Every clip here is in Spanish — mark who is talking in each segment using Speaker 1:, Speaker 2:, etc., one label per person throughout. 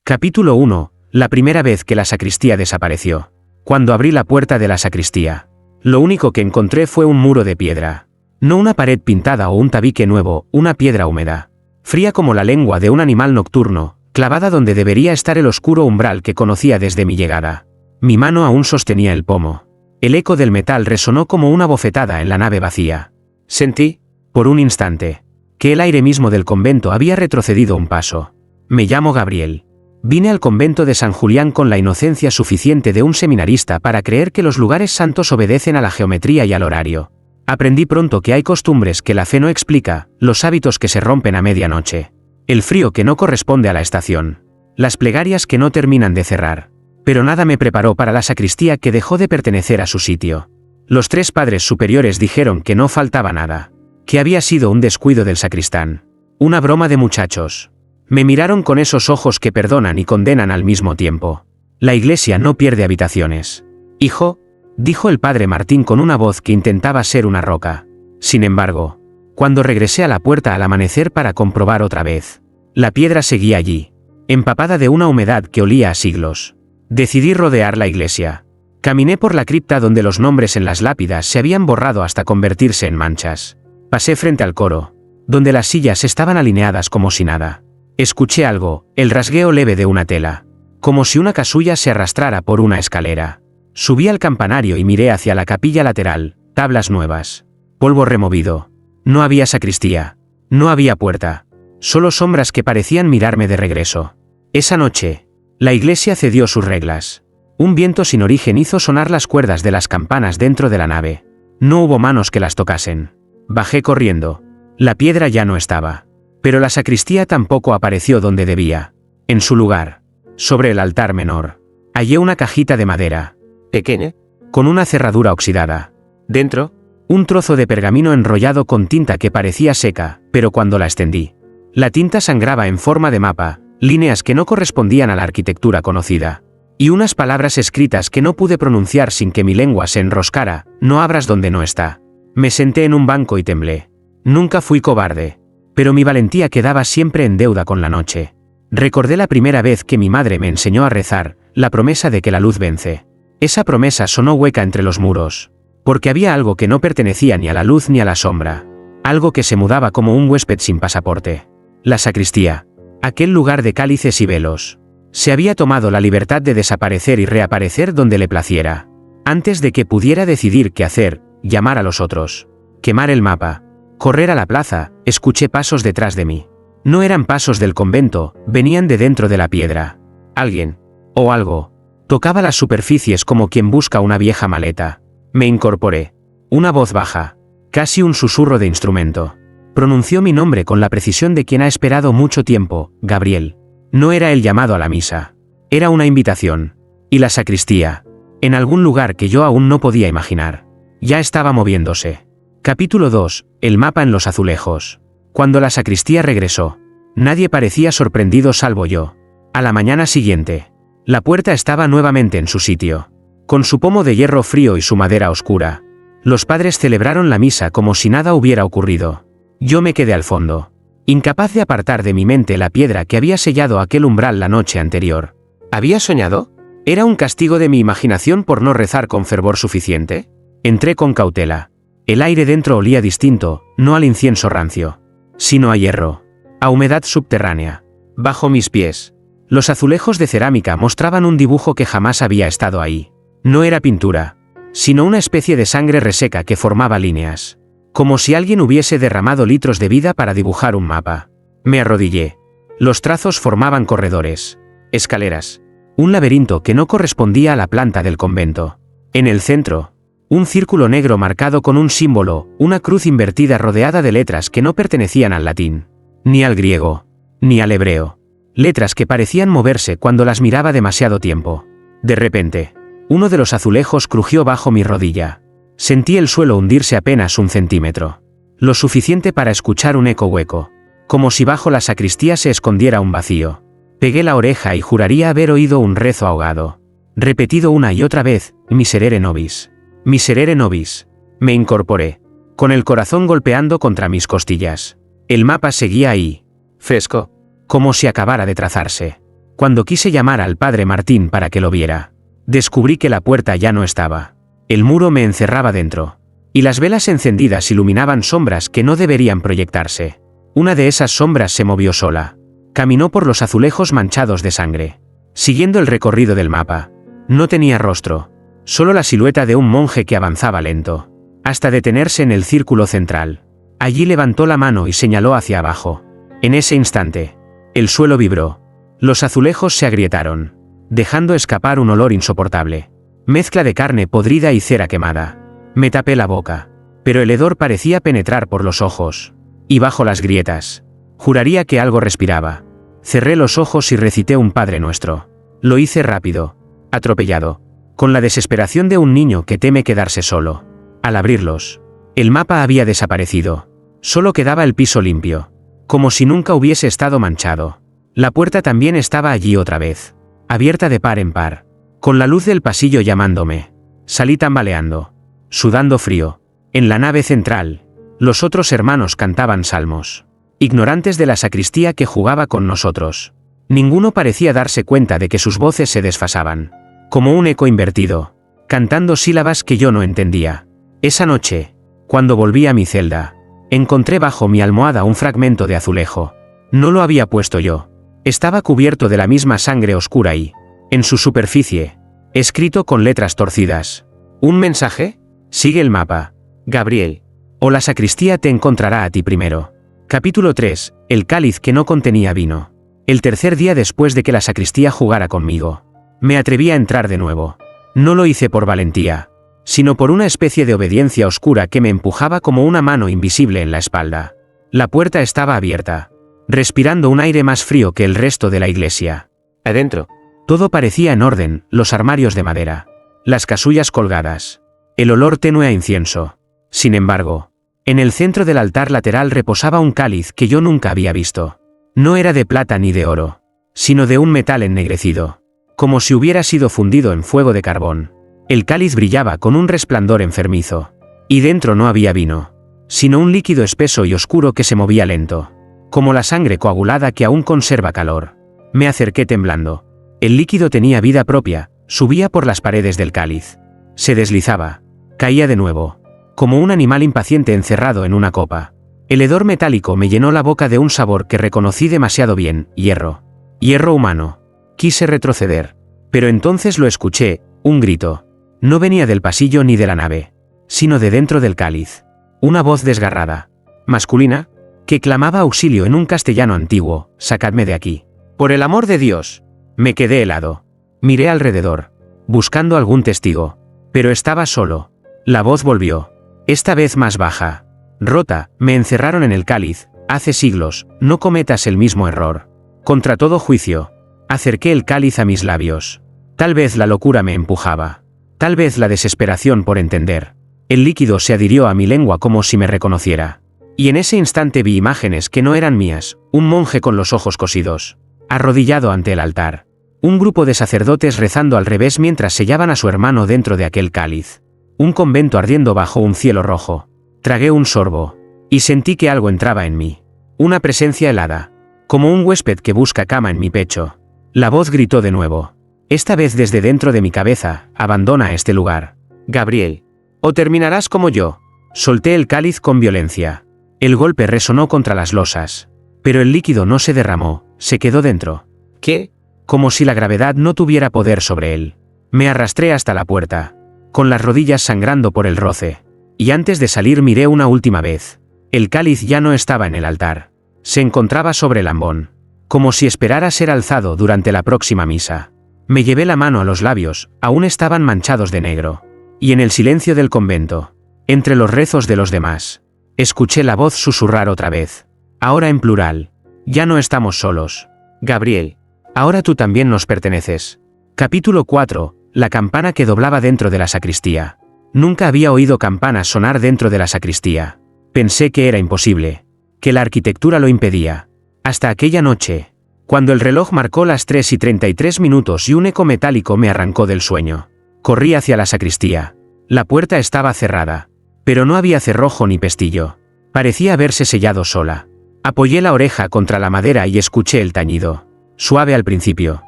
Speaker 1: Capítulo 1. La primera vez que la sacristía desapareció. Cuando abrí la puerta de la sacristía, lo único que encontré fue un muro de piedra. No una pared pintada o un tabique nuevo, una piedra húmeda. Fría como la lengua de un animal nocturno, clavada donde debería estar el oscuro umbral que conocía desde mi llegada. Mi mano aún sostenía el pomo. El eco del metal resonó como una bofetada en la nave vacía. Sentí, por un instante, que el aire mismo del convento había retrocedido un paso. Me llamo Gabriel. Vine al convento de San Julián con la inocencia suficiente de un seminarista para creer que los lugares santos obedecen a la geometría y al horario. Aprendí pronto que hay costumbres que la fe no explica, los hábitos que se rompen a medianoche, el frío que no corresponde a la estación, las plegarias que no terminan de cerrar. Pero nada me preparó para la sacristía que dejó de pertenecer a su sitio. Los tres padres superiores dijeron que no faltaba nada, que había sido un descuido del sacristán, una broma de muchachos. Me miraron con esos ojos que perdonan y condenan al mismo tiempo. La iglesia no pierde habitaciones. Hijo, dijo el padre Martín con una voz que intentaba ser una roca. Sin embargo, cuando regresé a la puerta al amanecer para comprobar otra vez, la piedra seguía allí, empapada de una humedad que olía a siglos. Decidí rodear la iglesia. Caminé por la cripta donde los nombres en las lápidas se habían borrado hasta convertirse en manchas. Pasé frente al coro, donde las sillas estaban alineadas como si nada. Escuché algo, el rasgueo leve de una tela, como si una casulla se arrastrara por una escalera. Subí al campanario y miré hacia la capilla lateral, tablas nuevas, polvo removido. No había sacristía, no había puerta, solo sombras que parecían mirarme de regreso. Esa noche, la iglesia cedió sus reglas. Un viento sin origen hizo sonar las cuerdas de las campanas dentro de la nave. No hubo manos que las tocasen. Bajé corriendo. La piedra ya no estaba. Pero la sacristía tampoco apareció donde debía. En su lugar, sobre el altar menor, hallé una cajita de madera, pequeña, con una cerradura oxidada. Dentro, un trozo de pergamino enrollado con tinta que parecía seca, pero cuando la extendí, la tinta sangraba en forma de mapa, líneas que no correspondían a la arquitectura conocida, y unas palabras escritas que no pude pronunciar sin que mi lengua se enroscara: no abras donde no está. Me senté en un banco y temblé. Nunca fui cobarde, pero mi valentía quedaba siempre en deuda con la noche. Recordé la primera vez que mi madre me enseñó a rezar, la promesa de que la luz vence. Esa promesa sonó hueca entre los muros, porque había algo que no pertenecía ni a la luz ni a la sombra, algo que se mudaba como un huésped sin pasaporte. La sacristía, aquel lugar de cálices y velos, se había tomado la libertad de desaparecer y reaparecer donde le placiera. Antes de que pudiera decidir qué hacer, llamar a los otros, quemar el mapa, correr a la plaza, escuché pasos detrás de mí. No eran pasos del convento, venían de dentro de la piedra. Alguien, o algo, tocaba las superficies como quien busca una vieja maleta. Me incorporé. Una voz baja, casi un susurro de instrumento, pronunció mi nombre con la precisión de quien ha esperado mucho tiempo: Gabriel. No era el llamado a la misa. Era una invitación. Y la sacristía, en algún lugar que yo aún no podía imaginar, ya estaba moviéndose. Capítulo 2. El mapa en los azulejos. Cuando la sacristía regresó, nadie parecía sorprendido salvo yo. A la mañana siguiente, la puerta estaba nuevamente en su sitio, con su pomo de hierro frío y su madera oscura. Los padres celebraron la misa como si nada hubiera ocurrido. Yo me quedé al fondo, incapaz de apartar de mi mente la piedra que había sellado aquel umbral la noche anterior. ¿Había soñado? ¿Era un castigo de mi imaginación por no rezar con fervor suficiente? Entré con cautela. El aire dentro olía distinto, no al incienso rancio, sino a hierro, a humedad subterránea. Bajo mis pies, los azulejos de cerámica mostraban un dibujo que jamás había estado ahí. No era pintura, sino una especie de sangre reseca que formaba líneas, como si alguien hubiese derramado litros de vida para dibujar un mapa. Me arrodillé. Los trazos formaban corredores, escaleras, un laberinto que no correspondía a la planta del convento. En el centro, un círculo negro marcado con un símbolo, una cruz invertida rodeada de letras que no pertenecían al latín, ni al griego, ni al hebreo. Letras que parecían moverse cuando las miraba demasiado tiempo. De repente, uno de los azulejos crujió bajo mi rodilla. Sentí el suelo hundirse apenas 1 centímetro. Lo suficiente para escuchar un eco hueco, como si bajo la sacristía se escondiera un vacío. Pegué la oreja y juraría haber oído un rezo ahogado, repetido una y otra vez: Miserere nobis. Miserere nobis. Me incorporé, con el corazón golpeando contra mis costillas. El mapa seguía ahí, fresco, como si acabara de trazarse. Cuando quise llamar al padre Martín para que lo viera, descubrí que la puerta ya no estaba. El muro me encerraba dentro. Y las velas encendidas iluminaban sombras que no deberían proyectarse. Una de esas sombras se movió sola. Caminó por los azulejos manchados de sangre, siguiendo el recorrido del mapa. No tenía rostro, solo la silueta de un monje que avanzaba lento, hasta detenerse en el círculo central. Allí levantó la mano y señaló hacia abajo. En ese instante, el suelo vibró. Los azulejos se agrietaron, dejando escapar un olor insoportable. Mezcla de carne podrida y cera quemada. Me tapé la boca, pero el hedor parecía penetrar por los ojos. Y bajo las grietas, juraría que algo respiraba. Cerré los ojos y recité un Padre Nuestro. Lo hice rápido, atropellado, con la desesperación de un niño que teme quedarse solo. Al abrirlos, el mapa había desaparecido. Solo quedaba el piso limpio, como si nunca hubiese estado manchado. La puerta también estaba allí otra vez, abierta de par en par, con la luz del pasillo llamándome. Salí tambaleando, sudando frío. En la nave central, los otros hermanos cantaban salmos, ignorantes de la sacristía que jugaba con nosotros. Ninguno parecía darse cuenta de que sus voces se desfasaban, como un eco invertido, cantando sílabas que yo no entendía. Esa noche, cuando volví a mi celda, encontré bajo mi almohada un fragmento de azulejo. No lo había puesto yo. Estaba cubierto de la misma sangre oscura y, en su superficie, escrito con letras torcidas: ¿un mensaje? Sigue el mapa, Gabriel, o la sacristía te encontrará a ti primero. Capítulo 3. El cáliz que no contenía vino. El tercer día después de que la sacristía jugara conmigo, me atreví a entrar de nuevo. No lo hice por valentía, sino por una especie de obediencia oscura que me empujaba como una mano invisible en la espalda. La puerta estaba abierta, respirando un aire más frío que el resto de la iglesia. Adentro, todo parecía en orden: los armarios de madera, las casullas colgadas, el olor tenue a incienso. Sin embargo, en el centro del altar lateral reposaba un cáliz que yo nunca había visto. No era de plata ni de oro, sino de un metal ennegrecido, como si hubiera sido fundido en fuego de carbón. El cáliz brillaba con un resplandor enfermizo, y dentro no había vino, sino un líquido espeso y oscuro que se movía lento, como la sangre coagulada que aún conserva calor. Me acerqué temblando. El líquido tenía vida propia, subía por las paredes del cáliz, se deslizaba, caía de nuevo, como un animal impaciente encerrado en una copa. El hedor metálico me llenó la boca de un sabor que reconocí demasiado bien: hierro. Hierro humano. Quise retroceder, pero entonces lo escuché: un grito. No venía del pasillo ni de la nave, sino de dentro del cáliz. Una voz desgarrada, masculina, que clamaba auxilio en un castellano antiguo: «Sacadme de aquí. Por el amor de Dios». Me quedé helado. Miré alrededor, buscando algún testigo, pero estaba solo. La voz volvió, esta vez más baja: «Rota, me encerraron en el cáliz, hace siglos, no cometas el mismo error». Contra todo juicio, acerqué el cáliz a mis labios. Tal vez la locura me empujaba, tal vez la desesperación por entender. El líquido se adhirió a mi lengua como si me reconociera. Y en ese instante vi imágenes que no eran mías: un monje con los ojos cosidos, arrodillado ante el altar, un grupo de sacerdotes rezando al revés mientras sellaban a su hermano dentro de aquel cáliz, un convento ardiendo bajo un cielo rojo. Tragué un sorbo, y sentí que algo entraba en mí, una presencia helada, como un huésped que busca cama en mi pecho. La voz gritó de nuevo, esta vez desde dentro de mi cabeza: «Abandona este lugar, Gabriel, o terminarás como yo». Solté el cáliz con violencia. El golpe resonó contra las losas, pero el líquido no se derramó, se quedó dentro. ¿Qué? Como si la gravedad no tuviera poder sobre él. Me arrastré hasta la puerta, con las rodillas sangrando por el roce, y antes de salir miré una última vez. El cáliz ya no estaba en el altar, se encontraba sobre el ambón, como si esperara ser alzado durante la próxima misa. Me llevé la mano a los labios, aún estaban manchados de negro, y en el silencio del convento, entre los rezos de los demás, escuché la voz susurrar otra vez, ahora en plural: «Ya no estamos solos, Gabriel, ahora tú también nos perteneces». Capítulo 4. La campana que doblaba dentro de la sacristía. Nunca había oído campanas sonar dentro de la sacristía. Pensé que era imposible, que la arquitectura lo impedía. Hasta aquella noche, cuando el reloj marcó las 3:33 y un eco metálico me arrancó del sueño. Corrí hacia la sacristía. La puerta estaba cerrada, pero no había cerrojo ni pestillo. Parecía haberse sellado sola. Apoyé la oreja contra la madera y escuché el tañido, suave al principio,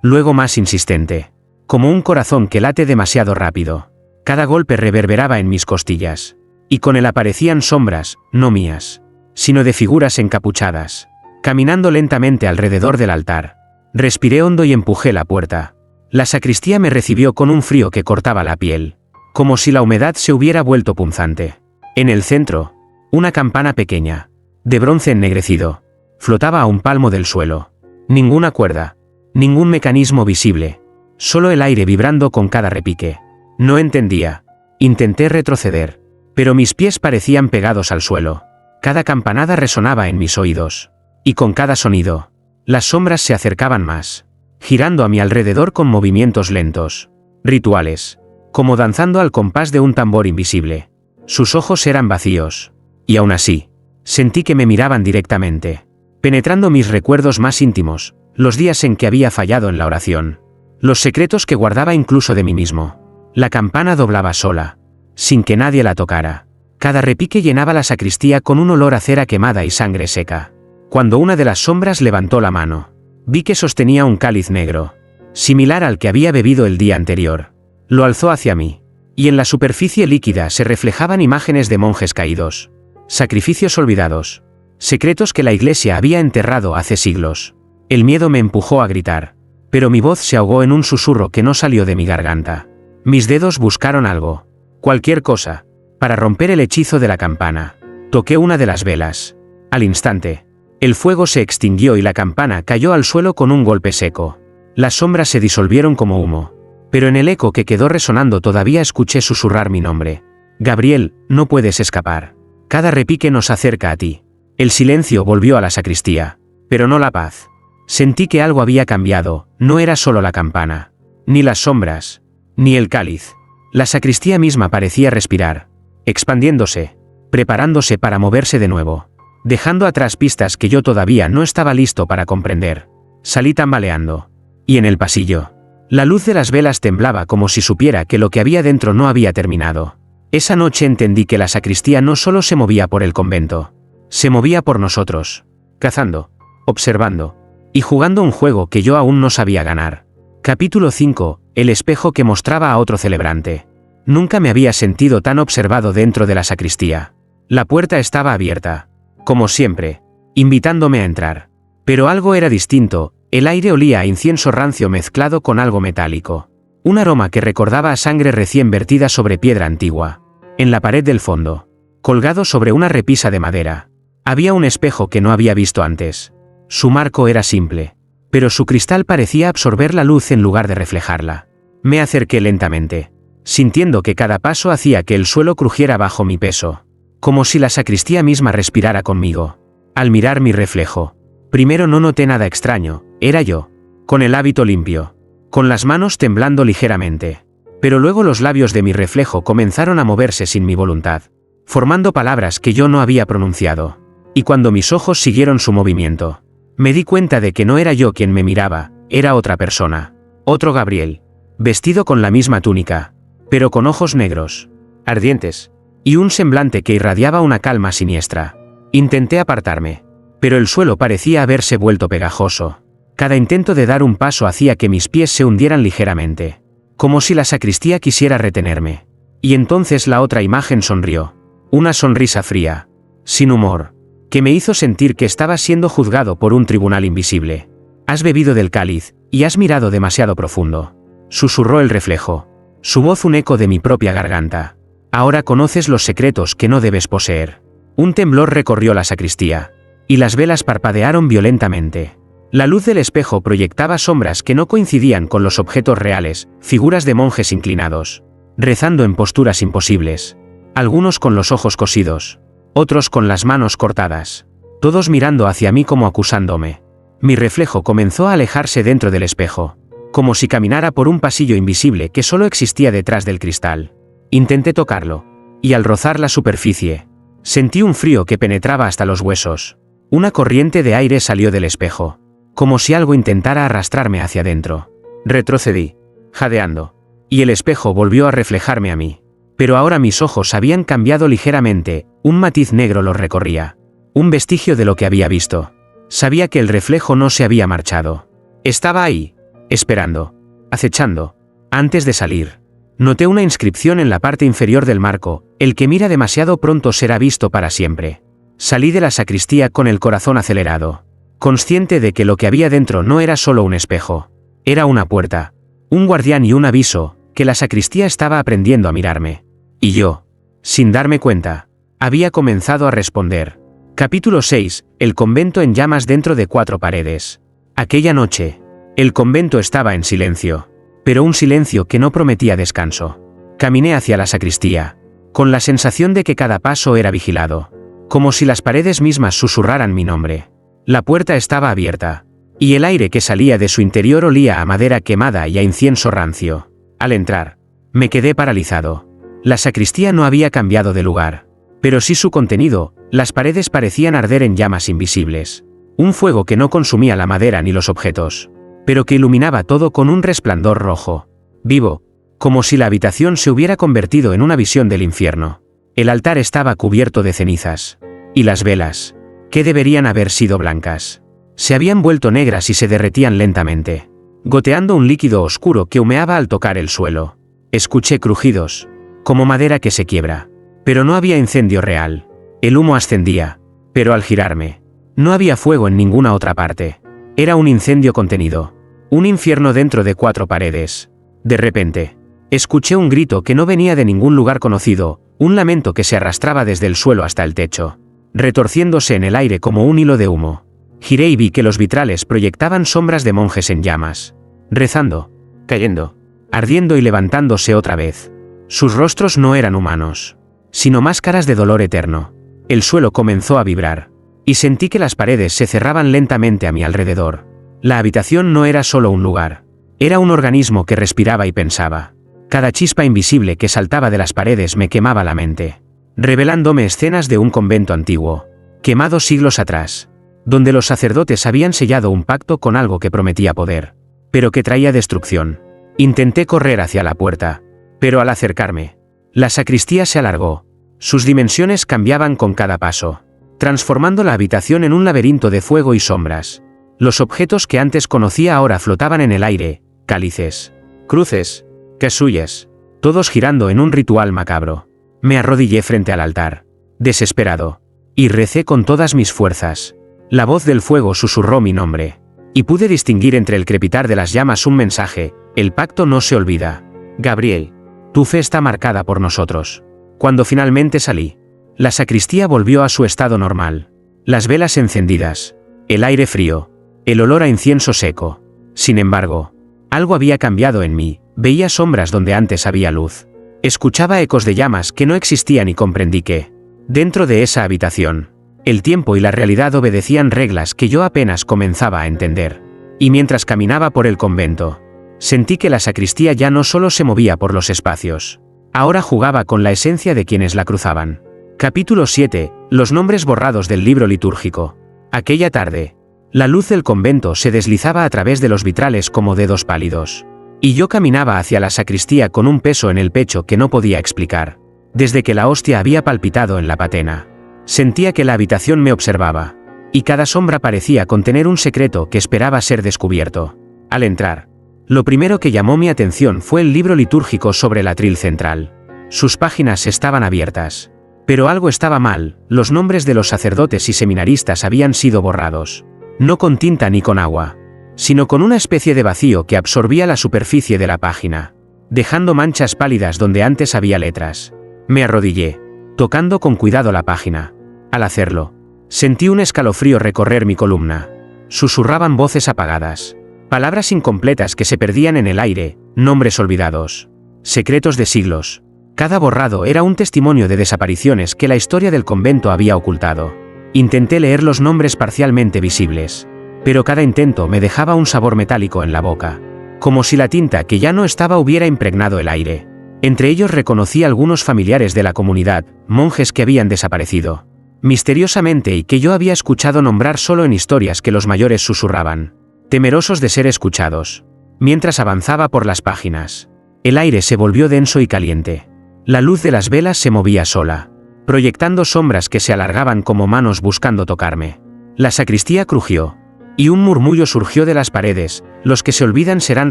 Speaker 1: luego más insistente, como un corazón que late demasiado rápido. Cada golpe reverberaba en mis costillas, y con él aparecían sombras, no mías, sino de figuras encapuchadas, caminando lentamente alrededor del altar. Respiré hondo y empujé la puerta. La sacristía me recibió con un frío que cortaba la piel, como si la humedad se hubiera vuelto punzante. En el centro, una campana pequeña, de bronce ennegrecido, flotaba a un palmo del suelo. Ninguna cuerda, ningún mecanismo visible, solo el aire vibrando con cada repique. No entendía. Intenté retroceder, pero mis pies parecían pegados al suelo. Cada campanada resonaba en mis oídos, y con cada sonido, las sombras se acercaban más, girando a mi alrededor con movimientos lentos, rituales, como danzando al compás de un tambor invisible. Sus ojos eran vacíos, y aún así, sentí que me miraban directamente, penetrando mis recuerdos más íntimos, los días en que había fallado en la oración, los secretos que guardaba incluso de mí mismo. La campana doblaba sola, sin que nadie la tocara. Cada repique llenaba la sacristía con un olor a cera quemada y sangre seca. Cuando una de las sombras levantó la mano, vi que sostenía un cáliz negro, similar al que había bebido el día anterior. Lo alzó hacia mí, y en la superficie líquida se reflejaban imágenes de monjes caídos, sacrificios olvidados, secretos que la iglesia había enterrado hace siglos. El miedo me empujó a gritar, pero mi voz se ahogó en un susurro que no salió de mi garganta. Mis dedos buscaron algo, cualquier cosa, para romper el hechizo de la campana. Toqué una de las velas. Al instante, el fuego se extinguió y la campana cayó al suelo con un golpe seco. Las sombras se disolvieron como humo, pero en el eco que quedó resonando todavía escuché susurrar mi nombre. Gabriel, no puedes escapar. Cada repique nos acerca a ti. El silencio volvió a la sacristía, pero no la paz. Sentí que algo había cambiado, no era solo la campana, ni las sombras, ni el cáliz. La sacristía misma parecía respirar, expandiéndose, preparándose para moverse de nuevo, dejando atrás pistas que yo todavía no estaba listo para comprender. Salí tambaleando, y en el pasillo, la luz de las velas temblaba como si supiera que lo que había dentro no había terminado. Esa noche entendí que la sacristía no solo se movía por el convento, se movía por nosotros, cazando, observando, y jugando un juego que yo aún no sabía ganar. Capítulo 5. El espejo que mostraba a otro celebrante. Nunca me había sentido tan observado dentro de la sacristía. La puerta estaba abierta, como siempre, invitándome a entrar. Pero algo era distinto, el aire olía a incienso rancio mezclado con algo metálico. Un aroma que recordaba a sangre recién vertida sobre piedra antigua. En la pared del fondo, colgado sobre una repisa de madera, había un espejo que no había visto antes. Su marco era simple, pero su cristal parecía absorber la luz en lugar de reflejarla. Me acerqué lentamente, sintiendo que cada paso hacía que el suelo crujiera bajo mi peso, como si la sacristía misma respirara conmigo. Al mirar mi reflejo, primero no noté nada extraño, era yo, con el hábito limpio, con las manos temblando ligeramente. Pero luego los labios de mi reflejo comenzaron a moverse sin mi voluntad, formando palabras que yo no había pronunciado. Y cuando mis ojos siguieron su movimiento, me di cuenta de que no era yo quien me miraba, era otra persona, otro Gabriel, vestido con la misma túnica, pero con ojos negros, ardientes, y un semblante que irradiaba una calma siniestra. Intenté apartarme, pero el suelo parecía haberse vuelto pegajoso. Cada intento de dar un paso hacía que mis pies se hundieran ligeramente, como si la sacristía quisiera retenerme. Y entonces la otra imagen sonrió, una sonrisa fría, sin humor, que me hizo sentir que estaba siendo juzgado por un tribunal invisible. Has bebido del cáliz, y has mirado demasiado profundo, susurró el reflejo, su voz un eco de mi propia garganta. Ahora conoces los secretos que no debes poseer. Un temblor recorrió la sacristía, y las velas parpadearon violentamente. La luz del espejo proyectaba sombras que no coincidían con los objetos reales, figuras de monjes inclinados, rezando en posturas imposibles, algunos con los ojos cosidos, otros con las manos cortadas, todos mirando hacia mí como acusándome. Mi reflejo comenzó a alejarse dentro del espejo, como si caminara por un pasillo invisible que solo existía detrás del cristal. Intenté tocarlo, y al rozar la superficie, sentí un frío que penetraba hasta los huesos. Una corriente de aire salió del espejo, como si algo intentara arrastrarme hacia adentro. Retrocedí, jadeando, y el espejo volvió a reflejarme a mí. Pero ahora mis ojos habían cambiado ligeramente, un matiz negro los recorría. Un vestigio de lo que había visto. Sabía que el reflejo no se había marchado. Estaba ahí, esperando, acechando. Antes de salir, noté una inscripción en la parte inferior del marco: el que mira demasiado pronto será visto para siempre. Salí de la sacristía con el corazón acelerado, consciente de que lo que había dentro no era solo un espejo, era una puerta, un guardián y un aviso, que la sacristía estaba aprendiendo a mirarme. Y yo, sin darme cuenta, había comenzado a responder. Capítulo 6. El convento en llamas dentro de 4 paredes. Aquella noche, el convento estaba en silencio, pero un silencio que no prometía descanso. Caminé hacia la sacristía, con la sensación de que cada paso era vigilado, como si las paredes mismas susurraran mi nombre. La puerta estaba abierta, y el aire que salía de su interior olía a madera quemada y a incienso rancio. Al entrar, me quedé paralizado. La sacristía no había cambiado de lugar, pero sí su contenido. Las paredes parecían arder en llamas invisibles. Un fuego que no consumía la madera ni los objetos, pero que iluminaba todo con un resplandor rojo, vivo, como si la habitación se hubiera convertido en una visión del infierno. El altar estaba cubierto de cenizas, y las velas, que deberían haber sido blancas, se habían vuelto negras y se derretían lentamente, goteando un líquido oscuro que humeaba al tocar el suelo. Escuché crujidos, como madera que se quiebra, pero no había incendio real. El humo ascendía, pero al girarme, no había fuego en ninguna otra parte. Era un incendio contenido, un infierno dentro de 4 paredes. De repente, escuché un grito que no venía de ningún lugar conocido, un lamento que se arrastraba desde el suelo hasta el techo, retorciéndose en el aire como un hilo de humo. Giré y vi que los vitrales proyectaban sombras de monjes en llamas, rezando, cayendo, ardiendo y levantándose otra vez. Sus rostros no eran humanos, sino máscaras de dolor eterno. El suelo comenzó a vibrar, y sentí que las paredes se cerraban lentamente a mi alrededor. La habitación no era solo un lugar, era un organismo que respiraba y pensaba. Cada chispa invisible que saltaba de las paredes me quemaba la mente, revelándome escenas de un convento antiguo, quemado siglos atrás, donde los sacerdotes habían sellado un pacto con algo que prometía poder, pero que traía destrucción. Intenté correr hacia la puerta, pero al acercarme, la sacristía se alargó. Sus dimensiones cambiaban con cada paso, transformando la habitación en un laberinto de fuego y sombras. Los objetos que antes conocía ahora flotaban en el aire: cálices, cruces, casullas, todos girando en un ritual macabro. Me arrodillé frente al altar, desesperado, y recé con todas mis fuerzas. La voz del fuego susurró mi nombre, y pude distinguir entre el crepitar de las llamas un mensaje: el pacto no se olvida. Gabriel, tu fe está marcada por nosotros. Cuando finalmente salí, la sacristía volvió a su estado normal. Las velas encendidas, el aire frío, el olor a incienso seco. Sin embargo, algo había cambiado en mí. Veía sombras donde antes había luz. Escuchaba ecos de llamas que no existían y comprendí que, dentro de esa habitación, el tiempo y la realidad obedecían reglas que yo apenas comenzaba a entender. Y mientras caminaba por el convento, sentí que la sacristía ya no solo se movía por los espacios, ahora jugaba con la esencia de quienes la cruzaban. Capítulo 7. Los nombres borrados del libro litúrgico. Aquella tarde, la luz del convento se deslizaba a través de los vitrales como dedos pálidos, y yo caminaba hacia la sacristía con un peso en el pecho que no podía explicar. Desde que la hostia había palpitado en la patena, sentía que la habitación me observaba, y cada sombra parecía contener un secreto que esperaba ser descubierto. Al entrar, lo primero que llamó mi atención fue el libro litúrgico sobre el atril central. Sus páginas estaban abiertas, pero algo estaba mal. Los nombres de los sacerdotes y seminaristas habían sido borrados, no con tinta ni con agua, sino con una especie de vacío que absorbía la superficie de la página, dejando manchas pálidas donde antes había letras. Me arrodillé, tocando con cuidado la página. Al hacerlo, sentí un escalofrío recorrer mi columna. Susurraban voces apagadas, palabras incompletas que se perdían en el aire, nombres olvidados, secretos de siglos. Cada borrado era un testimonio de desapariciones que la historia del convento había ocultado. Intenté leer los nombres parcialmente visibles, pero cada intento me dejaba un sabor metálico en la boca, como si la tinta que ya no estaba hubiera impregnado el aire. Entre ellos reconocí a algunos familiares de la comunidad, monjes que habían desaparecido misteriosamente y que yo había escuchado nombrar solo en historias que los mayores susurraban, temerosos de ser escuchados. Mientras avanzaba por las páginas, el aire se volvió denso y caliente. La luz de las velas se movía sola, proyectando sombras que se alargaban como manos buscando tocarme. La sacristía crujió, y un murmullo surgió de las paredes: Los que se olvidan serán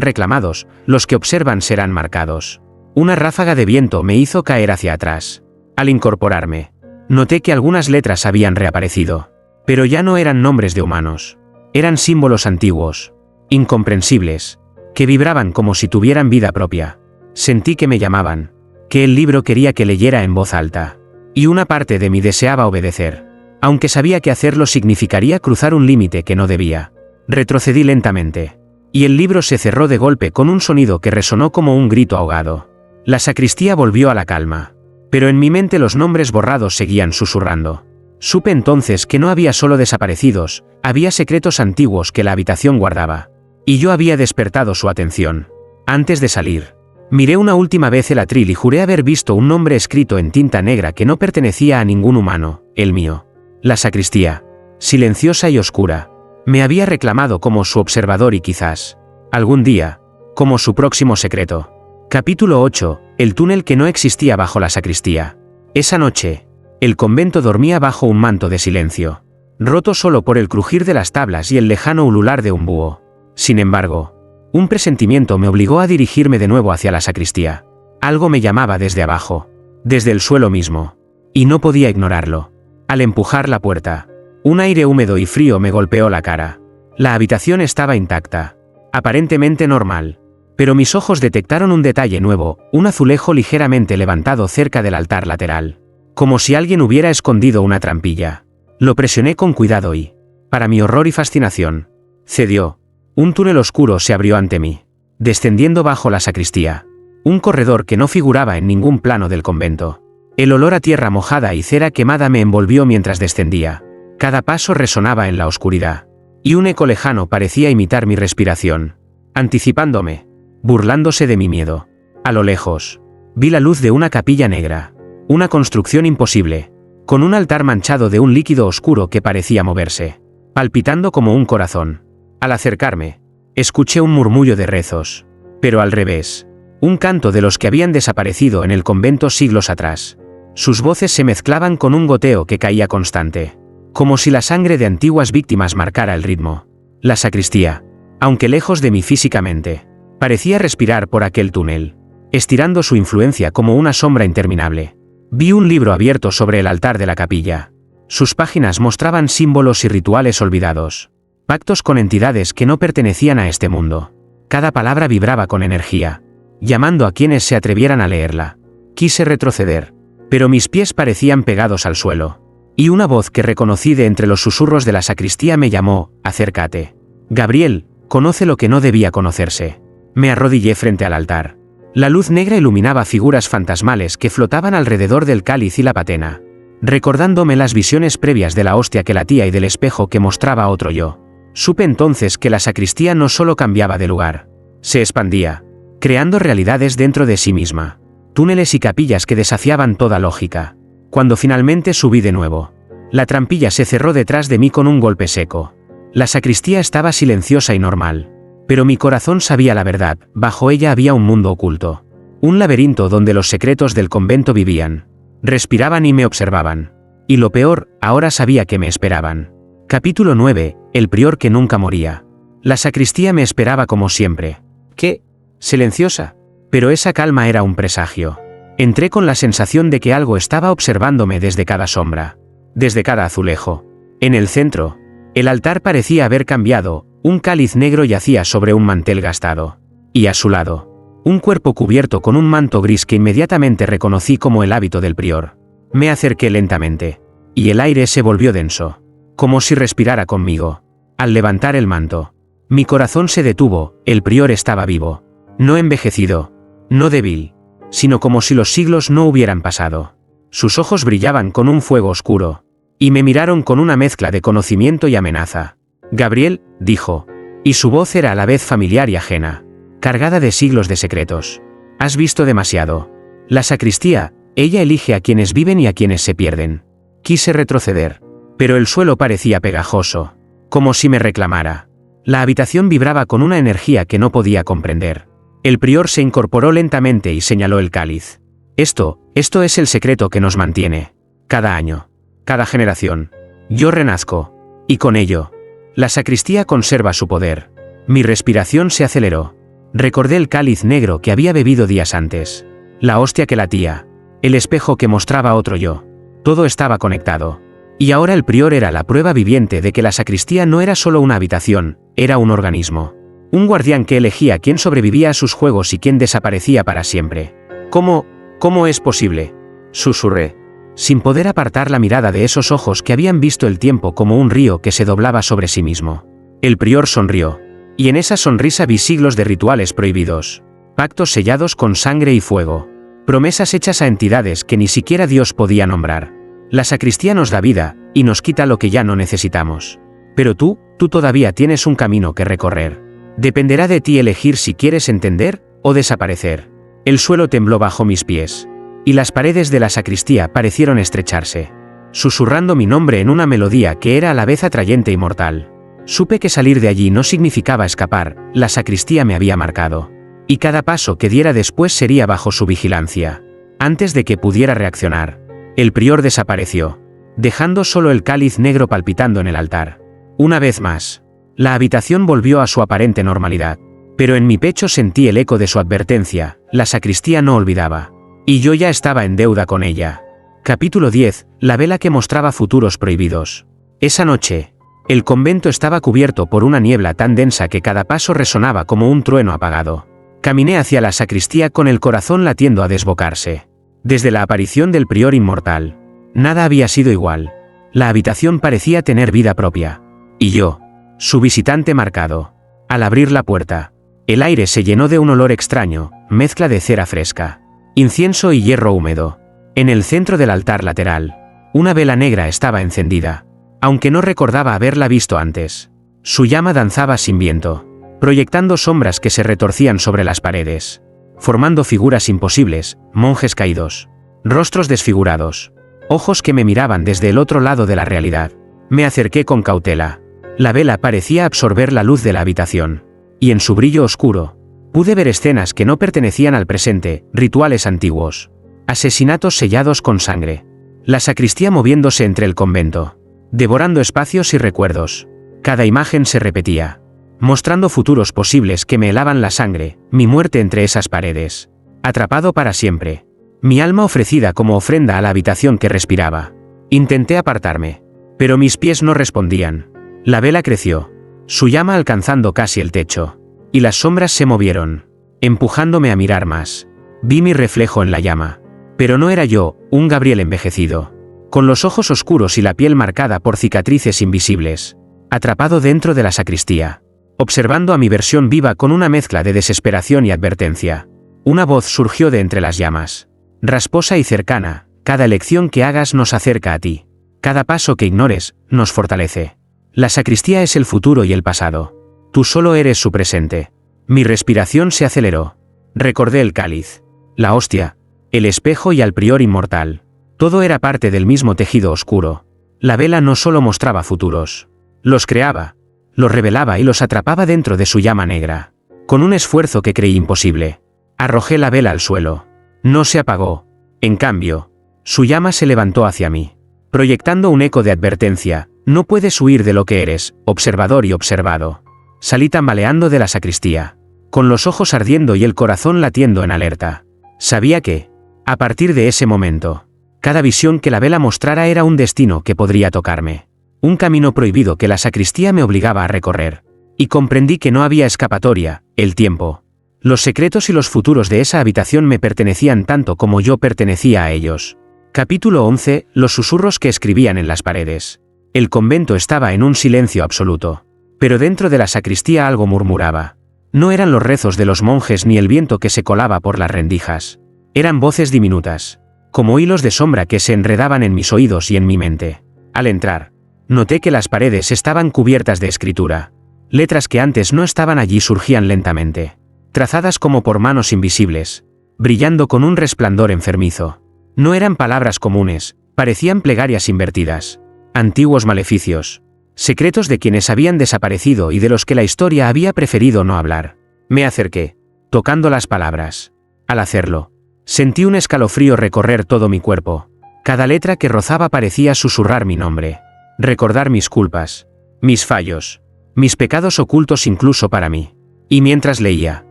Speaker 1: reclamados, los que observan serán marcados. Una ráfaga de viento me hizo caer hacia atrás. Al incorporarme, noté que algunas letras habían reaparecido. Pero ya no eran nombres de humanos. Eran símbolos antiguos, incomprensibles, que vibraban como si tuvieran vida propia. Sentí que me llamaban, que el libro quería que leyera en voz alta. Y una parte de mí deseaba obedecer, aunque sabía que hacerlo significaría cruzar un límite que no debía. Retrocedí lentamente, y el libro se cerró de golpe con un sonido que resonó como un grito ahogado. La sacristía volvió a la calma, pero en mi mente los nombres borrados seguían susurrando. Supe entonces que no había solo desaparecidos, había secretos antiguos que la habitación guardaba. Y yo había despertado su atención. Antes de salir, miré una última vez el atril y juré haber visto un nombre escrito en tinta negra que no pertenecía a ningún humano, el mío. La sacristía, silenciosa y oscura, me había reclamado como su observador y quizás, algún día, como su próximo secreto. Capítulo 8. El túnel que no existía bajo la sacristía. Esa noche, el convento dormía bajo un manto de silencio, roto solo por el crujir de las tablas y el lejano ulular de un búho. Sin embargo, un presentimiento me obligó a dirigirme de nuevo hacia la sacristía. Algo me llamaba desde abajo, desde el suelo mismo, y no podía ignorarlo. Al empujar la puerta, un aire húmedo y frío me golpeó la cara. La habitación estaba intacta, aparentemente normal, pero mis ojos detectaron un detalle nuevo, un azulejo ligeramente levantado cerca del altar lateral, como si alguien hubiera escondido una trampilla. Lo presioné con cuidado y, para mi horror y fascinación, cedió. Un túnel oscuro se abrió ante mí, descendiendo bajo la sacristía. Un corredor que no figuraba en ningún plano del convento. El olor a tierra mojada y cera quemada me envolvió mientras descendía. Cada paso resonaba en la oscuridad, y un eco lejano parecía imitar mi respiración, anticipándome, burlándose de mi miedo. A lo lejos, vi la luz de una capilla negra, una construcción imposible, con un altar manchado de un líquido oscuro que parecía moverse, palpitando como un corazón. Al acercarme, escuché un murmullo de rezos, pero al revés, un canto de los que habían desaparecido en el convento siglos atrás. Sus voces se mezclaban con un goteo que caía constante, como si la sangre de antiguas víctimas marcara el ritmo. La sacristía, aunque lejos de mí físicamente, parecía respirar por aquel túnel, estirando su influencia como una sombra interminable. Vi un libro abierto sobre el altar de la capilla. Sus páginas mostraban símbolos y rituales olvidados, pactos con entidades que no pertenecían a este mundo. Cada palabra vibraba con energía, llamando a quienes se atrevieran a leerla. Quise retroceder, pero mis pies parecían pegados al suelo, y una voz que reconocí de entre los susurros de la sacristía me llamó: acércate. Gabriel, conoce lo que no debía conocerse. Me arrodillé frente al altar. La luz negra iluminaba figuras fantasmales que flotaban alrededor del cáliz y la patena, recordándome las visiones previas de la hostia que latía y del espejo que mostraba otro yo. Supe entonces que la sacristía no solo cambiaba de lugar, se expandía, creando realidades dentro de sí misma, túneles y capillas que desafiaban toda lógica. Cuando finalmente subí de nuevo, la trampilla se cerró detrás de mí con un golpe seco. La sacristía estaba silenciosa y normal, pero mi corazón sabía la verdad: bajo ella había un mundo oculto, un laberinto donde los secretos del convento vivían, respiraban y me observaban. Y lo peor, ahora sabía que me esperaban. Capítulo 9. El prior que nunca moría. La sacristía me esperaba como siempre. ¿Qué? Silenciosa. Pero esa calma era un presagio. Entré con la sensación de que algo estaba observándome desde cada sombra, desde cada azulejo. En el centro, el altar parecía haber cambiado, un cáliz negro yacía sobre un mantel gastado. Y a su lado, un cuerpo cubierto con un manto gris que inmediatamente reconocí como el hábito del prior. Me acerqué lentamente, y el aire se volvió denso, como si respirara conmigo. Al levantar el manto, mi corazón se detuvo. El prior estaba vivo, no envejecido, no débil, sino como si los siglos no hubieran pasado. Sus ojos brillaban con un fuego oscuro, y me miraron con una mezcla de conocimiento y amenaza. Gabriel, dijo, y su voz era a la vez familiar y ajena, cargada de siglos de secretos. Has visto demasiado. La sacristía, ella elige a quienes viven y a quienes se pierden. Quise retroceder, pero el suelo parecía pegajoso, como si me reclamara. La habitación vibraba con una energía que no podía comprender. El prior se incorporó lentamente y señaló el cáliz. Esto es el secreto que nos mantiene. Cada año, cada generación, yo renazco, y con ello, la sacristía conserva su poder. Mi respiración se aceleró. Recordé el cáliz negro que había bebido días antes. La hostia que latía. El espejo que mostraba otro yo. Todo estaba conectado. Y ahora el prior era la prueba viviente de que la sacristía no era solo una habitación, era un organismo. Un guardián que elegía quién sobrevivía a sus juegos y quién desaparecía para siempre. ¿Cómo es posible?, susurré, sin poder apartar la mirada de esos ojos que habían visto el tiempo como un río que se doblaba sobre sí mismo. El prior sonrió. Y en esa sonrisa vi siglos de rituales prohibidos. Pactos sellados con sangre y fuego. Promesas hechas a entidades que ni siquiera Dios podía nombrar. La sacristía nos da vida, y nos quita lo que ya no necesitamos. Pero tú todavía tienes un camino que recorrer. Dependerá de ti elegir si quieres entender o desaparecer. El suelo tembló bajo mis pies. Y las paredes de la sacristía parecieron estrecharse. Susurrando mi nombre en una melodía que era a la vez atrayente y mortal. Supe que salir de allí no significaba escapar, la sacristía me había marcado. Y cada paso que diera después sería bajo su vigilancia. Antes de que pudiera reaccionar, el prior desapareció, dejando solo el cáliz negro palpitando en el altar. Una vez más, la habitación volvió a su aparente normalidad. Pero en mi pecho sentí el eco de su advertencia, la sacristía no olvidaba. Y yo ya estaba en deuda con ella. Capítulo 10, la vela que mostraba futuros prohibidos. Esa noche, el convento estaba cubierto por una niebla tan densa que cada paso resonaba como un trueno apagado. Caminé hacia la sacristía con el corazón latiendo a desbocarse. Desde la aparición del prior inmortal, nada había sido igual. La habitación parecía tener vida propia. Y yo, su visitante marcado. Al abrir la puerta, el aire se llenó de un olor extraño, mezcla de cera fresca, incienso y hierro húmedo. En el centro del altar lateral, una vela negra estaba encendida. Aunque no recordaba haberla visto antes. Su llama danzaba sin viento, proyectando sombras que se retorcían sobre las paredes, formando figuras imposibles, monjes caídos, rostros desfigurados, ojos que me miraban desde el otro lado de la realidad. Me acerqué con cautela. La vela parecía absorber la luz de la habitación, y en su brillo oscuro, pude ver escenas que no pertenecían al presente, rituales antiguos, asesinatos sellados con sangre, la sacristía moviéndose entre el convento, devorando espacios y recuerdos. Cada imagen se repetía, mostrando futuros posibles que me helaban la sangre, mi muerte entre esas paredes. Atrapado para siempre. Mi alma ofrecida como ofrenda a la habitación que respiraba. Intenté apartarme, pero mis pies no respondían. La vela creció, su llama alcanzando casi el techo. Y las sombras se movieron, empujándome a mirar más. Vi mi reflejo en la llama. Pero no era yo, un Gabriel envejecido, con los ojos oscuros y la piel marcada por cicatrices invisibles, atrapado dentro de la sacristía, observando a mi versión viva con una mezcla de desesperación y advertencia. Una voz surgió de entre las llamas, rasposa y cercana: cada elección que hagas nos acerca a ti. Cada paso que ignores, nos fortalece. La sacristía es el futuro y el pasado. Tú solo eres su presente. Mi respiración se aceleró. Recordé el cáliz, la hostia, el espejo y al prior inmortal. Todo era parte del mismo tejido oscuro. La vela no solo mostraba futuros. Los creaba, los revelaba y los atrapaba dentro de su llama negra. Con un esfuerzo que creí imposible, arrojé la vela al suelo. No se apagó. En cambio, su llama se levantó hacia mí, proyectando un eco de advertencia: no puedes huir de lo que eres, observador y observado. Salí tambaleando de la sacristía, con los ojos ardiendo y el corazón latiendo en alerta. Sabía que, a partir de ese momento, cada visión que la vela mostrara era un destino que podría tocarme. Un camino prohibido que la sacristía me obligaba a recorrer. Y comprendí que no había escapatoria: el tiempo. Los secretos y los futuros de esa habitación me pertenecían tanto como yo pertenecía a ellos. Capítulo 11, los susurros que escribían en las paredes. El convento estaba en un silencio absoluto. Pero dentro de la sacristía algo murmuraba. No eran los rezos de los monjes ni el viento que se colaba por las rendijas. Eran voces diminutas, como hilos de sombra que se enredaban en mis oídos y en mi mente. Al entrar, noté que las paredes estaban cubiertas de escritura. Letras que antes no estaban allí surgían lentamente, trazadas como por manos invisibles, brillando con un resplandor enfermizo. No eran palabras comunes, parecían plegarias invertidas, antiguos maleficios, secretos de quienes habían desaparecido y de los que la historia había preferido no hablar. Me acerqué, tocando las palabras. Al hacerlo, sentí un escalofrío recorrer todo mi cuerpo. Cada letra que rozaba parecía susurrar mi nombre, recordar mis culpas, mis fallos, mis pecados ocultos incluso para mí. Y mientras leía,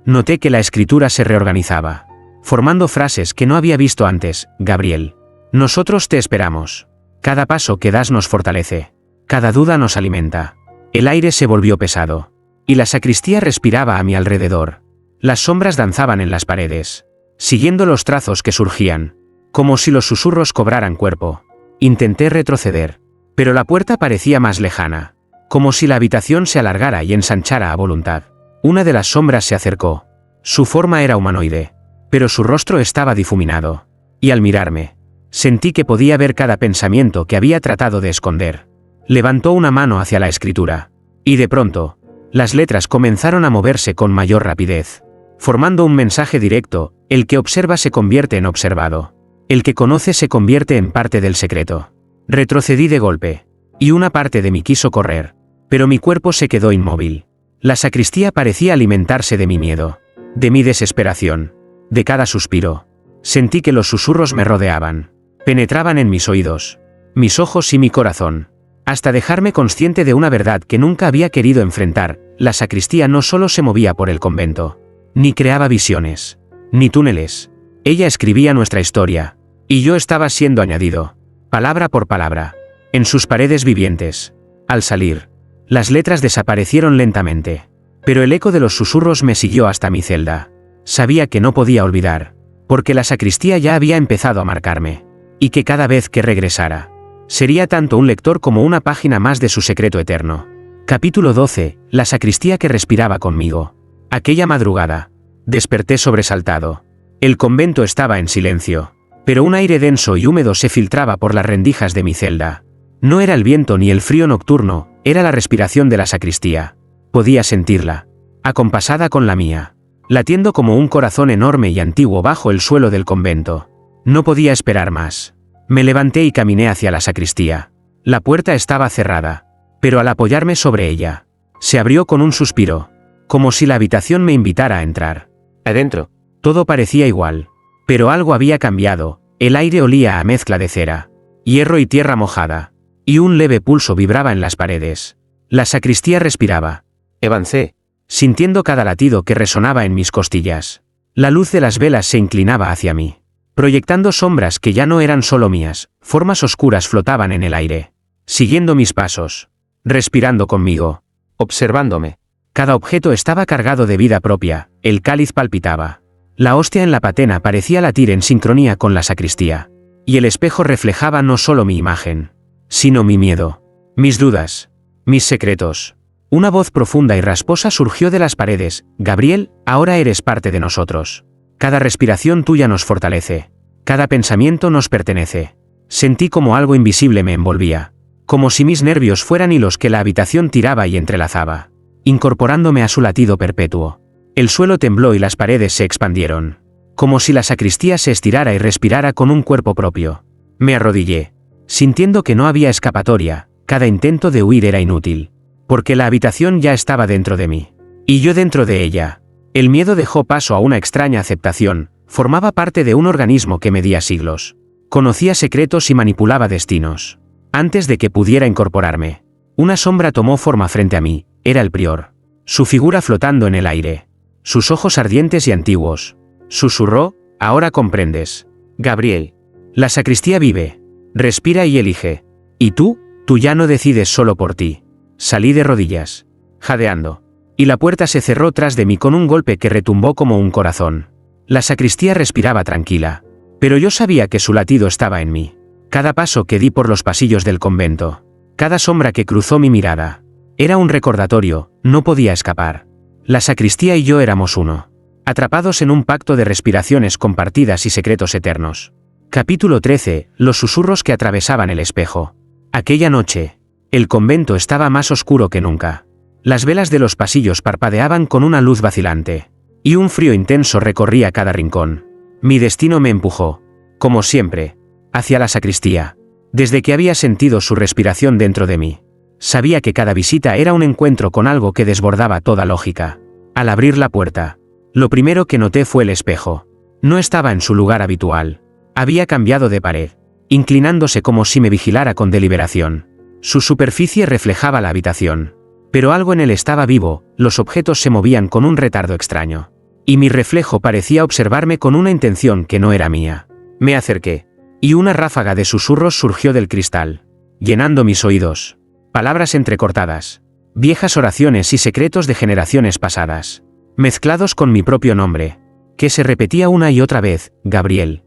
Speaker 1: noté que la escritura se reorganizaba, formando frases que no había visto antes. Gabriel, nosotros te esperamos. Cada paso que das nos fortalece. Cada duda nos alimenta. El aire se volvió pesado. Y la sacristía respiraba a mi alrededor. Las sombras danzaban en las paredes, siguiendo los trazos que surgían, como si los susurros cobraran cuerpo. Intenté retroceder, pero la puerta parecía más lejana, como si la habitación se alargara y ensanchara a voluntad. Una de las sombras se acercó. Su forma era humanoide, pero su rostro estaba difuminado. Y al mirarme, sentí que podía ver cada pensamiento que había tratado de esconder. Levantó una mano hacia la escritura, y de pronto, las letras comenzaron a moverse con mayor rapidez, formando un mensaje directo: el que observa se convierte en observado. El que conoce se convierte en parte del secreto. Retrocedí de golpe, y una parte de mí quiso correr, pero mi cuerpo se quedó inmóvil. La sacristía parecía alimentarse de mi miedo, de mi desesperación, de cada suspiro. Sentí que los susurros me rodeaban, penetraban en mis oídos, mis ojos y mi corazón, hasta dejarme consciente de una verdad que nunca había querido enfrentar: la sacristía no solo se movía por el convento, ni creaba visiones, ni túneles. Ella escribía nuestra historia, y yo estaba siendo añadido, palabra por palabra, en sus paredes vivientes. Al salir, las letras desaparecieron lentamente, pero el eco de los susurros me siguió hasta mi celda. Sabía que no podía olvidar, porque la sacristía ya había empezado a marcarme, y que cada vez que regresara, sería tanto un lector como una página más de su secreto eterno. Capítulo 12. La sacristía que respiraba conmigo. Aquella madrugada, desperté sobresaltado. El convento estaba en silencio, pero un aire denso y húmedo se filtraba por las rendijas de mi celda. No era el viento ni el frío nocturno, era la respiración de la sacristía. Podía sentirla, acompasada con la mía, latiendo como un corazón enorme y antiguo bajo el suelo del convento. No podía esperar más. Me levanté y caminé hacia la sacristía. La puerta estaba cerrada, pero al apoyarme sobre ella, se abrió con un suspiro, como si la habitación me invitara a entrar. Adentro, todo parecía igual, pero algo había cambiado. El aire olía a mezcla de cera, hierro y tierra mojada, y un leve pulso vibraba en las paredes. La sacristía respiraba. Avancé, sintiendo cada latido que resonaba en mis costillas. La luz de las velas se inclinaba hacia mí, proyectando sombras que ya no eran solo mías. Formas oscuras flotaban en el aire, siguiendo mis pasos, respirando conmigo, observándome. Cada objeto estaba cargado de vida propia. El cáliz palpitaba. La hostia en la patena parecía latir en sincronía con la sacristía. Y el espejo reflejaba no solo mi imagen, sino mi miedo, mis dudas, mis secretos. Una voz profunda y rasposa surgió de las paredes: Gabriel, ahora eres parte de nosotros. Cada respiración tuya nos fortalece. Cada pensamiento nos pertenece. Sentí como algo invisible me envolvía, como si mis nervios fueran hilos que la habitación tiraba y entrelazaba, incorporándome a su latido perpetuo. El suelo tembló y las paredes se expandieron, como si la sacristía se estirara y respirara con un cuerpo propio. Me arrodillé, sintiendo que no había escapatoria. Cada intento de huir era inútil, porque la habitación ya estaba dentro de mí, y yo dentro de ella. El miedo dejó paso a una extraña aceptación. Formaba parte de un organismo que medía siglos. Conocía secretos y manipulaba destinos. Antes de que pudiera incorporarme, una sombra tomó forma frente a mí. Era el prior, su figura flotando en el aire, sus ojos ardientes y antiguos. Susurró: ahora comprendes, Gabriel. La sacristía vive, respira y elige. ¿Y tú? Tú ya no decides solo por ti. Salí de rodillas, jadeando, y la puerta se cerró tras de mí con un golpe que retumbó como un corazón. La sacristía respiraba tranquila, pero yo sabía que su latido estaba en mí. Cada paso que di por los pasillos del convento, cada sombra que cruzó mi mirada, era un recordatorio. No podía escapar. La sacristía y yo éramos uno, atrapados en un pacto de respiraciones compartidas y secretos eternos. Capítulo 13. Los susurros que atravesaban el espejo. Aquella noche, el convento estaba más oscuro que nunca. Las velas de los pasillos parpadeaban con una luz vacilante, y un frío intenso recorría cada rincón. Mi destino me empujó, como siempre, hacia la sacristía. Desde que había sentido su respiración dentro de mí, sabía que cada visita era un encuentro con algo que desbordaba toda lógica. Al abrir la puerta, lo primero que noté fue el espejo. No estaba en su lugar habitual. Había cambiado de pared, inclinándose como si me vigilara con deliberación. Su superficie reflejaba la habitación, Pero algo en él estaba vivo, los objetos se movían con un retardo extraño. Y mi reflejo parecía observarme con una intención que no era mía. Me acerqué. Y una ráfaga de susurros surgió del cristal, llenando mis oídos. Palabras entrecortadas. Viejas oraciones y secretos de generaciones pasadas. Mezclados con mi propio nombre. Que se repetía una y otra vez, Gabriel.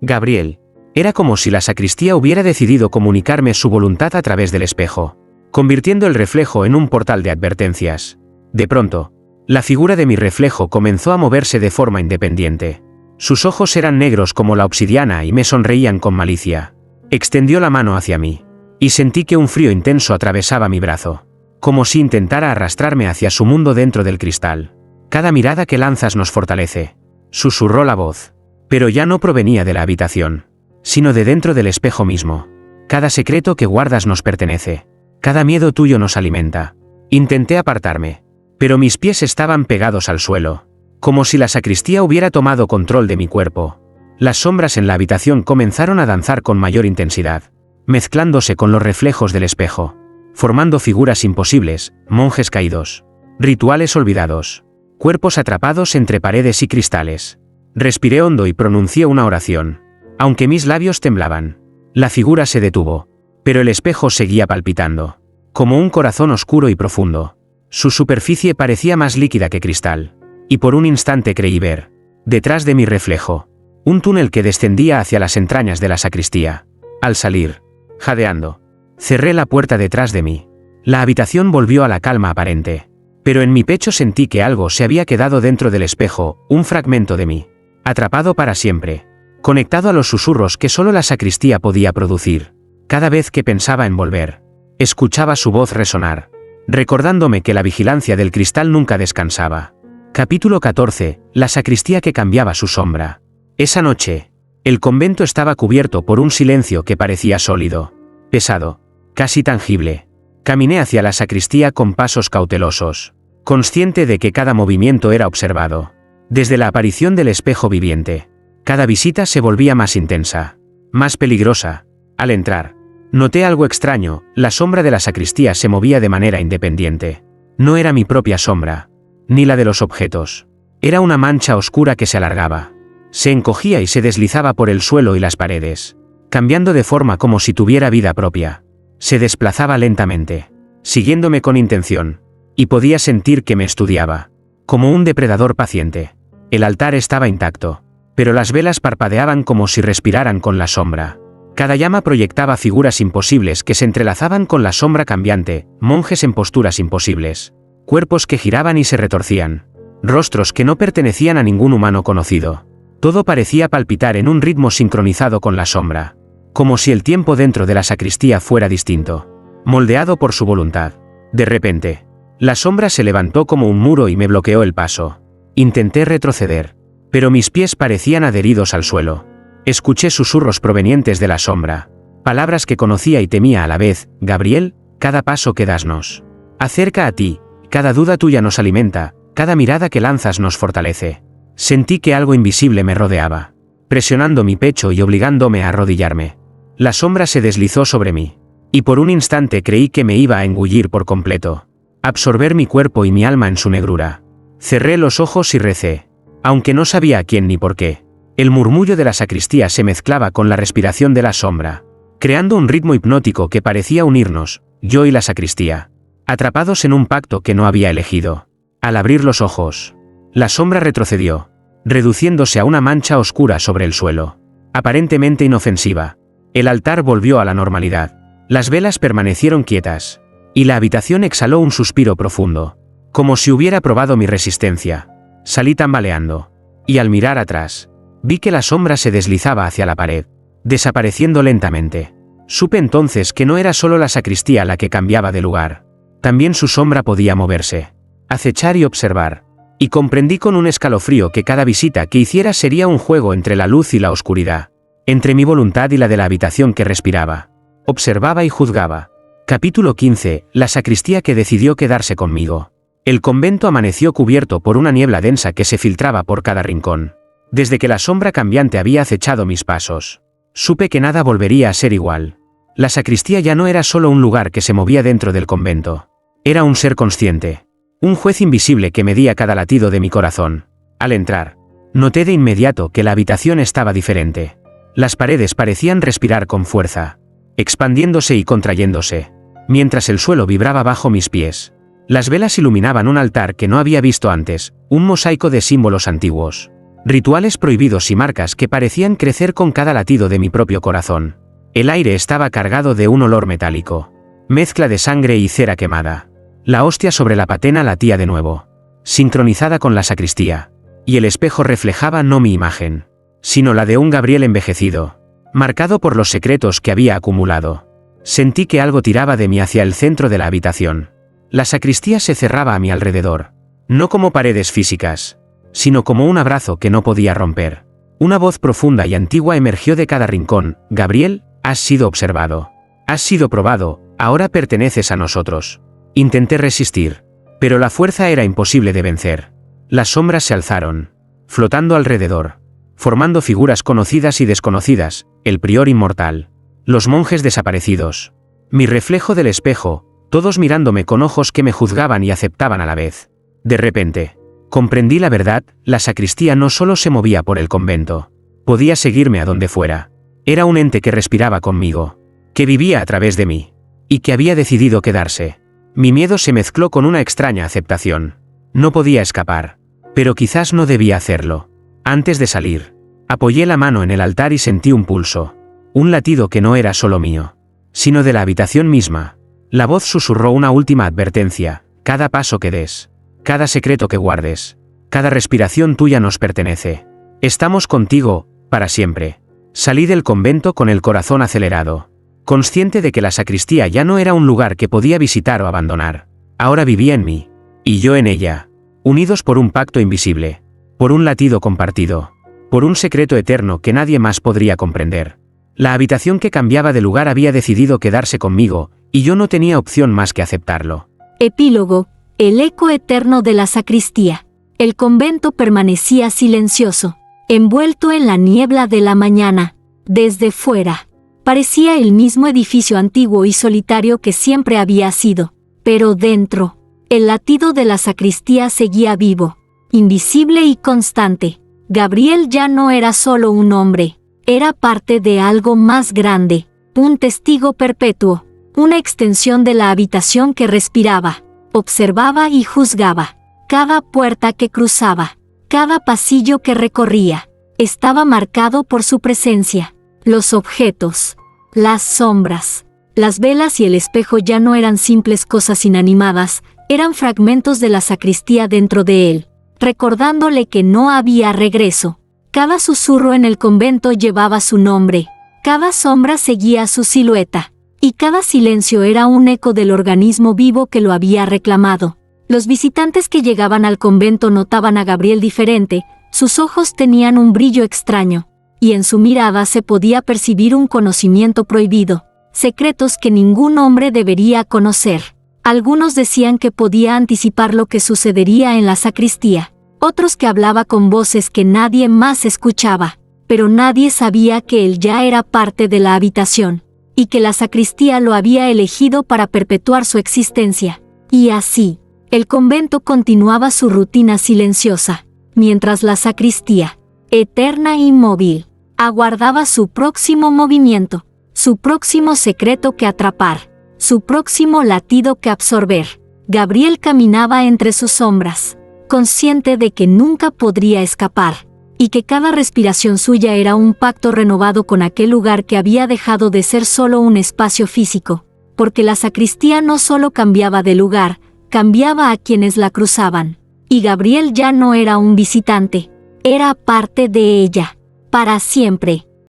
Speaker 1: Gabriel. Era como si la sacristía hubiera decidido comunicarme su voluntad a través del espejo, convirtiendo el reflejo en un portal de advertencias. De pronto, la figura de mi reflejo comenzó a moverse de forma independiente. Sus ojos eran negros como la obsidiana y me sonreían con malicia. Extendió la mano hacia mí, y sentí que un frío intenso atravesaba mi brazo, como si intentara arrastrarme hacia su mundo dentro del cristal. Cada mirada que lanzas nos fortalece, susurró la voz, pero ya no provenía de la habitación, sino de dentro del espejo mismo. Cada secreto que guardas nos pertenece, cada miedo tuyo nos alimenta. Intenté apartarme, pero mis pies estaban pegados al suelo, como si la sacristía hubiera tomado control de mi cuerpo. Las sombras en la habitación comenzaron a danzar con mayor intensidad, mezclándose con los reflejos del espejo, formando figuras imposibles, monjes caídos, rituales olvidados, cuerpos atrapados entre paredes y cristales. Respiré hondo y pronuncié una oración. Aunque mis labios temblaban, la figura se detuvo, pero el espejo seguía palpitando, como un corazón oscuro y profundo. Su superficie parecía más líquida que cristal, y por un instante creí ver, detrás de mi reflejo, un túnel que descendía hacia las entrañas de la sacristía. Al salir, jadeando, cerré la puerta detrás de mí. La habitación volvió a la calma aparente, pero en mi pecho sentí que algo se había quedado dentro del espejo, un fragmento de mí, atrapado para siempre, conectado a los susurros que solo la sacristía podía producir. Cada vez que pensaba en volver, escuchaba su voz resonar, recordándome que la vigilancia del cristal nunca descansaba. Capítulo 14. La sacristía que cambiaba su sombra. Esa noche, el convento estaba cubierto por un silencio que parecía sólido, pesado, casi tangible. Caminé hacia la sacristía con pasos cautelosos, consciente de que cada movimiento era observado. Desde la aparición del espejo viviente, cada visita se volvía más intensa, más peligrosa. Al entrar, noté algo extraño, la sombra de la sacristía se movía de manera independiente. No era mi propia sombra, ni la de los objetos. Era una mancha oscura que se alargaba. Se encogía y se deslizaba por el suelo y las paredes, cambiando de forma como si tuviera vida propia. Se desplazaba lentamente, siguiéndome con intención, y podía sentir que me estudiaba, como un depredador paciente. El altar estaba intacto, pero las velas parpadeaban como si respiraran con la sombra. Cada llama proyectaba figuras imposibles que se entrelazaban con la sombra cambiante, monjes en posturas imposibles, cuerpos que giraban y se retorcían, rostros que no pertenecían a ningún humano conocido. Todo parecía palpitar en un ritmo sincronizado con la sombra, como si el tiempo dentro de la sacristía fuera distinto, moldeado por su voluntad. De repente, la sombra se levantó como un muro y me bloqueó el paso. Intenté retroceder, pero mis pies parecían adheridos al suelo. Escuché susurros provenientes de la sombra, palabras que conocía y temía a la vez. Gabriel, cada paso que das nos acerca a ti, cada duda tuya nos alimenta, cada mirada que lanzas nos fortalece. Sentí que algo invisible me rodeaba, presionando mi pecho y obligándome a arrodillarme. La sombra se deslizó sobre mí, y por un instante creí que me iba a engullir por completo, absorber mi cuerpo y mi alma en su negrura. Cerré los ojos y recé, aunque no sabía a quién ni por qué. El murmullo de la sacristía se mezclaba con la respiración de la sombra, creando un ritmo hipnótico que parecía unirnos, yo y la sacristía, atrapados en un pacto que no había elegido. Al abrir los ojos, la sombra retrocedió, reduciéndose a una mancha oscura sobre el suelo, aparentemente inofensiva. El altar volvió a la normalidad, las velas permanecieron quietas, y la habitación exhaló un suspiro profundo, como si hubiera probado mi resistencia. Salí tambaleando, y al mirar atrás, vi que la sombra se deslizaba hacia la pared, desapareciendo lentamente. Supe entonces que no era solo la sacristía la que cambiaba de lugar, también su sombra podía moverse, acechar y observar, y comprendí con un escalofrío que cada visita que hiciera sería un juego entre la luz y la oscuridad, entre mi voluntad y la de la habitación que respiraba, observaba y juzgaba. Capítulo 15. La sacristía que decidió quedarse conmigo. El convento amaneció cubierto por una niebla densa que se filtraba por cada rincón. Desde que la sombra cambiante había acechado mis pasos, supe que nada volvería a ser igual. La sacristía ya no era solo un lugar que se movía dentro del convento. Era un ser consciente. Un juez invisible que medía cada latido de mi corazón. Al entrar, noté de inmediato que la habitación estaba diferente. Las paredes parecían respirar con fuerza, expandiéndose y contrayéndose, mientras el suelo vibraba bajo mis pies. Las velas iluminaban un altar que no había visto antes, un mosaico de símbolos antiguos, rituales prohibidos y marcas que parecían crecer con cada latido de mi propio corazón. El aire estaba cargado de un olor metálico, mezcla de sangre y cera quemada. La hostia sobre la patena latía de nuevo, sincronizada con la sacristía, y el espejo reflejaba no mi imagen, sino la de un Gabriel envejecido, marcado por los secretos que había acumulado. Sentí que algo tiraba de mí hacia el centro de la habitación. La sacristía se cerraba a mi alrededor, no como paredes físicas, sino como un abrazo que no podía romper. Una voz profunda y antigua emergió de cada rincón: Gabriel, has sido observado. Has sido probado, ahora perteneces a nosotros. Intenté resistir, pero la fuerza era imposible de vencer. Las sombras se alzaron, flotando alrededor, formando figuras conocidas y desconocidas: el prior inmortal, los monjes desaparecidos, mi reflejo del espejo, todos mirándome con ojos que me juzgaban y aceptaban a la vez. De repente, comprendí la verdad: la sacristía no solo se movía por el convento, podía seguirme a donde fuera. Era un ente que respiraba conmigo, que vivía a través de mí, y que había decidido quedarse. Mi miedo se mezcló con una extraña aceptación. No podía escapar, pero quizás no debía hacerlo. Antes de salir, apoyé la mano en el altar y sentí un pulso, un latido que no era solo mío, sino de la habitación misma. La voz susurró una última advertencia: cada paso que des, cada secreto que guardes, cada respiración tuya nos pertenece. Estamos contigo, para siempre. Salí del convento con el corazón acelerado, consciente de que la sacristía ya no era un lugar que podía visitar o abandonar. Ahora vivía en mí, y yo en ella, unidos por un pacto invisible, por un latido compartido, por un secreto eterno que nadie más podría comprender. La habitación que cambiaba de lugar había decidido quedarse conmigo, y yo no tenía opción más que aceptarlo.
Speaker 2: Epílogo: el eco eterno de la sacristía. El convento permanecía silencioso, envuelto en la niebla de la mañana. Desde fuera, parecía el mismo edificio antiguo y solitario que siempre había sido, pero dentro, el latido de la sacristía seguía vivo, invisible y constante. Gabriel ya no era solo un hombre, era parte de algo más grande, un testigo perpetuo, una extensión de la habitación que respiraba, observaba y juzgaba. Cada puerta que cruzaba, cada pasillo que recorría, estaba marcado por su presencia. Los objetos, las sombras, las velas y el espejo ya no eran simples cosas inanimadas, eran fragmentos de la sacristía dentro de él, recordándole que no había regreso. Cada susurro en el convento llevaba su nombre, cada sombra seguía su silueta, y cada silencio era un eco del organismo vivo que lo había reclamado. Los visitantes que llegaban al convento notaban a Gabriel diferente, sus ojos tenían un brillo extraño, y en su mirada se podía percibir un conocimiento prohibido, secretos que ningún hombre debería conocer. Algunos decían que podía anticipar lo que sucedería en la sacristía, otros que hablaba con voces que nadie más escuchaba, pero nadie sabía que él ya era parte de la habitación, y que la sacristía lo había elegido para perpetuar su existencia. Y así, el convento continuaba su rutina silenciosa, mientras la sacristía, eterna e inmóvil, aguardaba su próximo movimiento, su próximo secreto que atrapar, su próximo latido que absorber. Gabriel caminaba entre sus sombras, consciente de que nunca podría escapar, y que cada respiración suya era un pacto renovado con aquel lugar que había dejado de ser solo un espacio físico, porque la sacristía no solo cambiaba de lugar, cambiaba a quienes la cruzaban, y Gabriel ya no era un visitante, era parte de ella, para siempre.